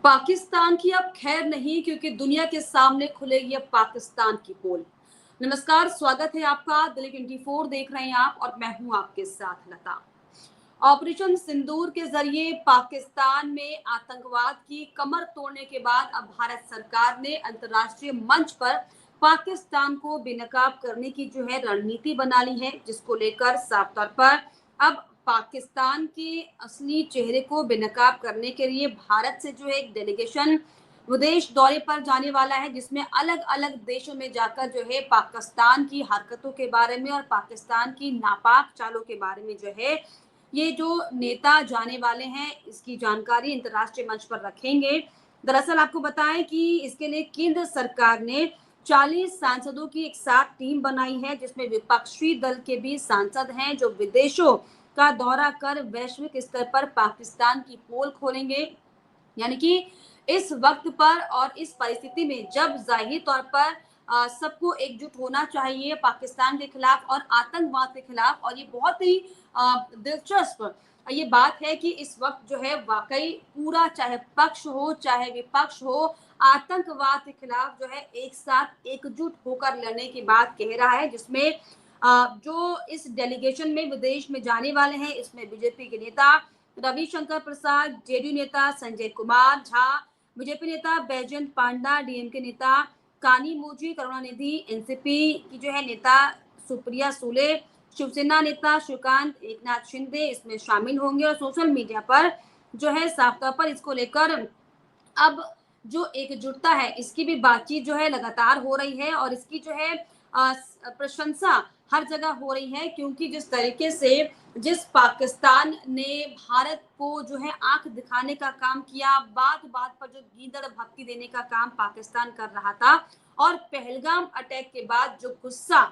पाकिस्तान की अब खैर नहीं, क्योंकि दुनिया के सामने खुलेगी अब पाकिस्तान की पोल। नमस्कार, स्वागत है आपका। दिल्ली 24 देख रहे हैं आप और मैं हूं आपके साथ लता। ऑपरेशन सिंदूर के जरिए पाकिस्तान में आतंकवाद की कमर तोड़ने के बाद अब भारत सरकार ने अंतर्राष्ट्रीय मंच पर पाकिस्तान को बेनकाब करने की जो है रणनीति बना ली है, जिसको लेकर साफ तौर पर अब पाकिस्तान के असली चेहरे को बेनकाब करने के लिए भारत से जो है एक डेलीगेशन विदेश दौरे पर जाने वाला है, जिसमें अलग अलग देशों में जाकर जो है पाकिस्तान की हरकतों के बारे में और पाकिस्तान की नापाक चालों के बारे में जो है ये जो नेता जाने वाले हैं, इसकी जानकारी अंतर्राष्ट्रीय मंच पर रखेंगे। दरअसल आपको बताएं कि इसके लिए केंद्र सरकार ने 40 सांसदों की एक साथ टीम बनाई है, जिसमें विपक्षी दल के भी सांसद हैं, जो विदेशों का दौरा कर वैश्विक स्तर पर पाकिस्तान की पोल खोलेंगे। यानी कि इस वक्त पर और इस परिस्थिति में जब जाहिर तौर पर सबको एकजुट होना चाहिए पाकिस्तान के खिलाफ और आतंकवाद के खिलाफ, और ये बहुत ही दिलचस्प ये बात है कि इस वक्त जो है वाकई पूरा, चाहे पक्ष हो चाहे विपक्ष हो, आतंकवाद के खिलाफ जो है एक साथ एकजुट होकर लड़ने की बात कह रहा है। जिसमें जो इस डेलीगेशन में विदेश में जाने वाले हैं, इसमें बीजेपी के नेता रविशंकर प्रसाद, जेडीयू नेता संजय कुमार झा, बीजेपी नेता बैजयंत पांडा, डीएमके नेता कानिमोझी करुणानिधि, एनसीपी की जो है नेता सुप्रिया सुले, शिवसेना नेता श्रीकांत एकनाथ शिंदे इसमें शामिल होंगे। और सोशल मीडिया पर जो है साफ तौर पर इसको लेकर अब जो एकजुटता है, इसकी भी बातचीत जो है लगातार हो रही है और इसकी जो है प्रशंसा हर जगह हो रही है, क्योंकि जिस तरीके से जिस पाकिस्तान ने भारत को जो है आंख दिखाने का काम किया, बात बात पर जो गीदड़ भक्ति देने का काम पाकिस्तान कर रहा था, और पहलगाम अटैक के बाद जो गुस्सा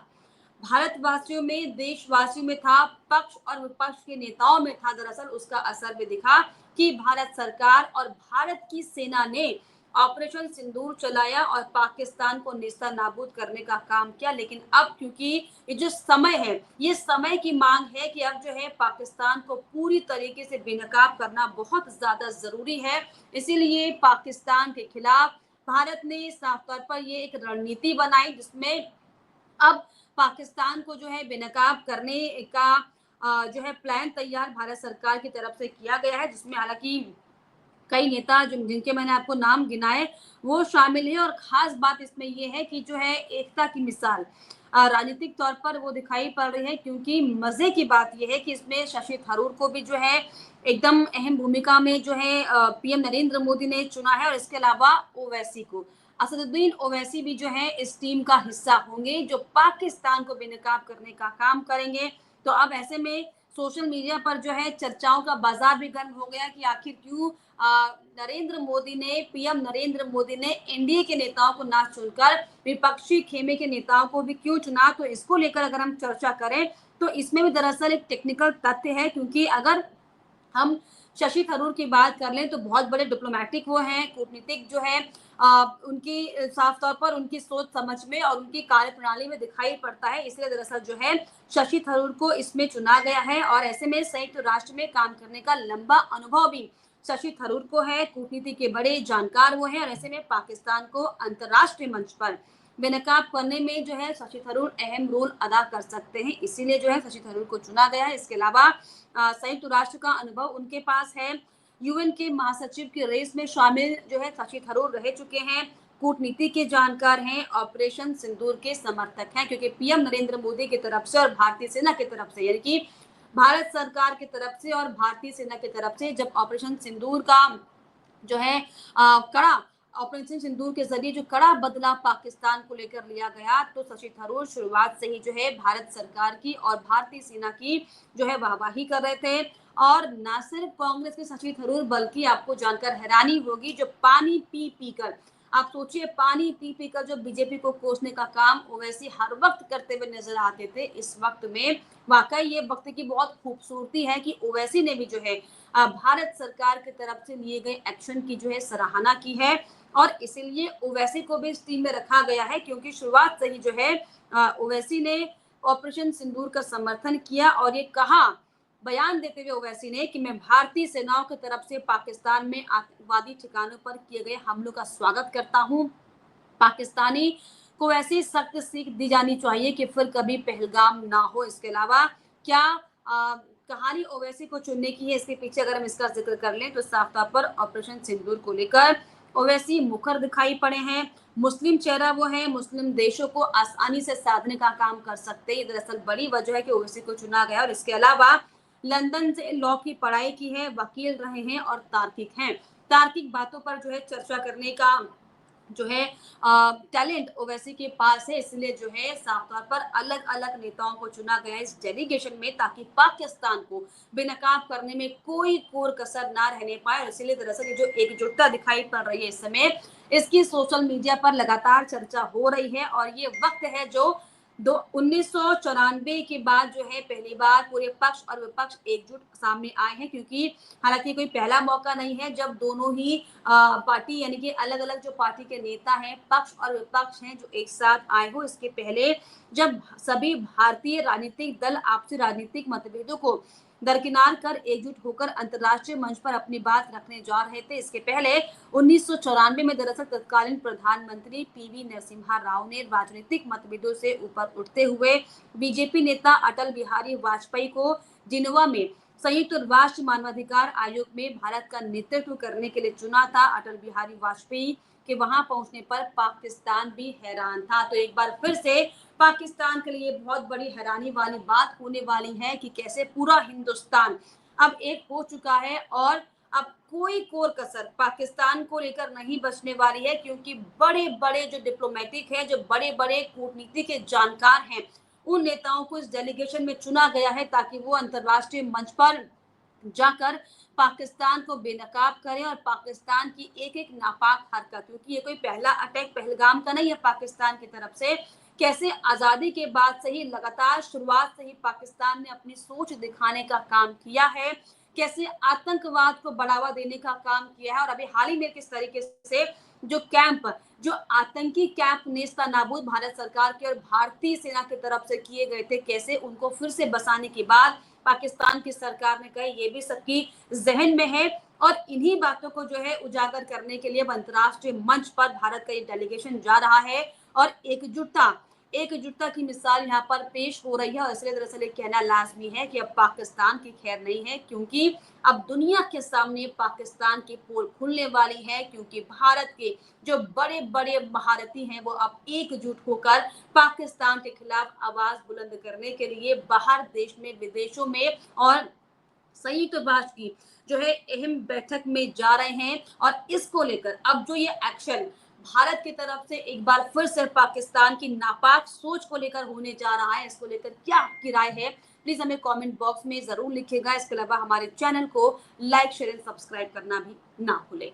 भारतवासियों में, देशवासियों में था, पक्ष और विपक्ष के नेताओं में था, दरअसल उसका असर भी दिखा कि भारत सरकार और भारत की सेना ने ऑपरेशन सिंदूर चलाया और पाकिस्तान को नेस्ता नाबूद करने का काम किया। लेकिन अब क्योंकि ये जो समय है, ये समय की मांग है कि अब जो है पाकिस्तान को पूरी तरीके से बेनकाब करना बहुत ज्यादा जरूरी है। इसीलिए पाकिस्तान के खिलाफ भारत ने साफ तौर पर ये एक रणनीति बनाई, जिसमें अब पाकिस्तान को जो है बेनकाब करने का जो है प्लान तैयार भारत सरकार की तरफ से किया गया है, जिसमें हालांकि कई नेता जिनके मैंने आपको नाम गिनाए वो शामिल है। और खास बात इसमें ये है कि जो है एकता की मिसाल राजनीतिक तौर पर वो दिखाई पड़ रही है, क्योंकि मजे की बात ये है कि इसमें शशि थरूर को भी जो है एकदम अहम भूमिका में जो है पीएम नरेंद्र मोदी ने चुना है, और इसके अलावा ओवैसी को, असदुद्दीन ओवैसी भी जो है इस टीम का हिस्सा होंगे, जो पाकिस्तान को बेनकाब करने का काम करेंगे। तो अब ऐसे में सोशल मीडिया पर जो है चर्चाओं का बाजार भी गर्म हो गया कि आखिर क्यों पीएम नरेंद्र मोदी ने एनडीए के नेताओं को ना चुनकर विपक्षी खेमे के नेताओं को भी क्यों चुना। तो इसको लेकर अगर हम चर्चा करें तो इसमें भी दरअसल एक टेक्निकल तथ्य है, क्योंकि अगर हम शशि थरूर की बात कर लें तो बहुत बड़े डिप्लोमेटिक वो हैं, कूटनीतिक जो है उनकी साफ तौर पर उनकी सोच समझ में और उनकी कार्यप्रणाली में दिखाई पड़ता है। इसलिए दरअसल जो है शशि थरूर को इसमें चुना गया है, और ऐसे में संयुक्त राष्ट्र में काम करने का लंबा अनुभव भी शशि थरूर को है, कूटनीति के बड़े जानकार वो हैं, और ऐसे में पाकिस्तान को अंतर्राष्ट्रीय मंच पर बेनकाब करने में जो है शशि थरूर अहम रोल अदा कर सकते हैं। इसीलिए जो है शशि थरूर को चुना गया है। इसके अलावा संयुक्त राष्ट्र का अनुभव उनके पास है, यूएन के महासचिव की रेस में शामिल जो है शशि थरूर रह चुके हैं, कूटनीति के जानकार हैं, ऑपरेशन सिंदूर के समर्थक हैं, क्योंकि पीएम नरेंद्र मोदी की तरफ से और भारतीय सेना की तरफ से, यानी कि भारत सरकार की तरफ से और भारतीय सेना की तरफ से जब ऑपरेशन सिंदूर का जो है कड़ा ऑपरेशन सिंदूर के जरिए जो कड़ा बदलाव पाकिस्तान को लेकर लिया गया, तो शशि थरूर शुरुआत से ही जो है भारत सरकार की और भारतीय सेना की जो है वाहवाही कर रहे थे। और न सिर्फ कांग्रेस के शशि थरूर, बल्कि आपको जानकर हैरानी होगी, जो पानी पी पी कर, आप सोचिए, पानी पी पी कर जो बीजेपी को कोसने का काम ओवैसी हर वक्त करते हुए नजर आते थे, इस वक्त में वाकई ये वक्त की बहुत खूबसूरती है कि ओवैसी ने भी जो है भारत सरकार की तरफ से लिए गए एक्शन की जो है सराहना की है, और इसीलिए ओवैसी को भी इस टीम में रखा गया है, क्योंकि शुरुआत से ही जो है ओवैसी ने ऑपरेशन सिंदूर का समर्थन किया और ये कहा बयान देते हुए ओवैसी ने कि मैं भारतीय सेनाओं की तरफ से पाकिस्तान में आतंकवादी ठिकानों पर किए गए हमलों का स्वागत करता हूं। पाकिस्तानी को ऐसी सख्त सीख दी जानी चाहिए कि फिर कभी पहलगाम ना हो। इसके अलावा क्या कहानी ओवैसी को चुनने की है, इसके पीछे अगर हम इसका जिक्र कर लें तो साफ तौर पर ऑपरेशन सिंदूर को लेकर ओवैसी मुखर दिखाई पड़े हैं। मुस्लिम चेहरा वो है, मुस्लिम देशों को आसानी से साधने का काम कर सकते हैं। दरअसल बड़ी वजह है कि ओवैसी को चुना गया। और इसके अलावा लंदन से लॉ की पढ़ाई की है, वकील रहे हैं और तार्किक हैं। तार्किक बातों पर जो है चर्चा करने का जो है टैलेंट ओवैसी के पास है। इसलिए जो है साफ तौर पर अलग अलग नेताओं को चुना गया इस डेलीगेशन में, ताकि पाकिस्तान को बेनकाब करने में कोई कोर कसर ना रहने पाए। और इसलिए दरअसल ये जो एकजुटता दिखाई पड़ रही है इस समय, इसकी सोशल मीडिया पर लगातार चर्चा हो रही है। और ये वक्त है जो 1994 के बाद जो है पहली बार पूरे पक्ष और विपक्ष एकजुट सामने आए हैं, क्योंकि हालांकि कोई पहला मौका नहीं है जब दोनों ही पार्टी यानी कि अलग अलग जो पार्टी के नेता हैं, पक्ष और विपक्ष हैं, जो एक साथ आए हो। इसके पहले जब सभी भारतीय राजनीतिक दल आपसी राजनीतिक मतभेदों को दरकिनार कर एकजुट होकर अंतर्राष्ट्रीय मंच पर अपनी बात रखने जा रहे थे। इसके पहले 1994 में दरअसल तत्कालीन प्रधानमंत्री पीवी नरसिम्हा राव ने राजनीतिक मतभेदों से ऊपर उठते हुए बीजेपी नेता अटल बिहारी वाजपेयी को जिनेवा में संयुक्त राष्ट्र मानवाधिकार आयोग में भारत का नेतृत्व करने के लिए चुना था। अटल बिहारी वाजपेयी के वहां पहुंचने पर पाकिस्तान भी हैरान था। तो एक बार फिर से पाकिस्तान के लिए बहुत बड़ी हैरानी वाली बात होने वाली है कि कैसे पूरा हिंदुस्तान अब एक हो चुका है और अब कोई कोर कसर पाकिस्तान को लेकर नहीं बचने वाली है, क्योंकि बड़े बड़े जो डिप्लोमेटिक है, जो बड़े बड़े कूटनीति के जानकार हैं, उन नेताओं को इस डेलीगेशन में चुना गया है ताकि वो अंतर्राष्ट्रीय मंच पर जाकर पाकिस्तान को बेनकाब करें और पाकिस्तान की एक एक नापाक हरकत, क्योंकि ये कोई पहला अटैक पहलगाम का नहीं है पाकिस्तान की तरफ से। कैसे आजादी के बाद से ही लगातार शुरुआत से ही पाकिस्तान ने अपनी सोच दिखाने का काम किया है, कैसे आतंकवाद को बढ़ावा देने का काम किया है। और अभी हाल ही में किस तरीके से जो कैंप, जो आतंकी कैंप नेस्ता नाबूद भारत सरकार के और भारतीय सेना की तरफ से किए गए थे, कैसे उनको फिर से बसाने के बाद पाकिस्तान की सरकार ने कहा, ये भी सबकी जहन में है। और इन्हीं बातों को जो है उजागर करने के लिए अंतर्राष्ट्रीय मंच पर भारत का ये डेलीगेशन जा रहा है और एकजुटता की मिसाल यहाँ पर पेश हो रही है। और इसलिए दरअसल ये कहना लाजमी है कि अब पाकिस्तान की खैर नहीं है, क्योंकि अब दुनिया के सामने पाकिस्तान की पोल खुलने वाली है, क्योंकि भारत के जो बड़े बड़े महारथी हैं वो अब एकजुट होकर पाकिस्तान के खिलाफ आवाज बुलंद करने के लिए बाहर देश में, विदेशों में और संयुक्त राष्ट्र की जो है अहम बैठक में जा रहे हैं। और इसको लेकर अब जो ये एक्शन भारत की तरफ से एक बार फिर से पाकिस्तान की नापाक सोच को लेकर होने जा रहा है, इसको लेकर क्या आपकी राय है, प्लीज हमें कमेंट बॉक्स में जरूर लिखिएगा। इसके अलावा हमारे चैनल को लाइक, शेयर एंड सब्सक्राइब करना भी ना भूलें।